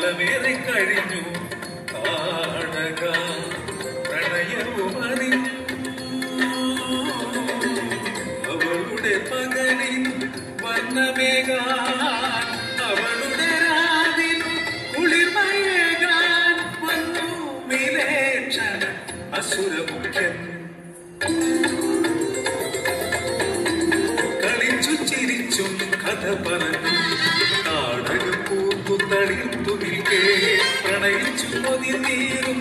കാലമേറെ കഴിഞ്ഞു കാണക പ്രണയവും അറിഞ്ഞു അവളുടെ പകലിൽ വർണ്ണമേകാൻ അവളുടെ രാവിൽ കുളിർമയേകാൻ വന്നു വിലേക്ഷണ അസുരമുഖ്യൻ കളിച്ചു ചിരിച്ചും കഥ പറഞ്ഞു നാടകം പൂത്തു തളിർത്തു നിൽക്കേ പ്രണയിച്ചു മതി തീരും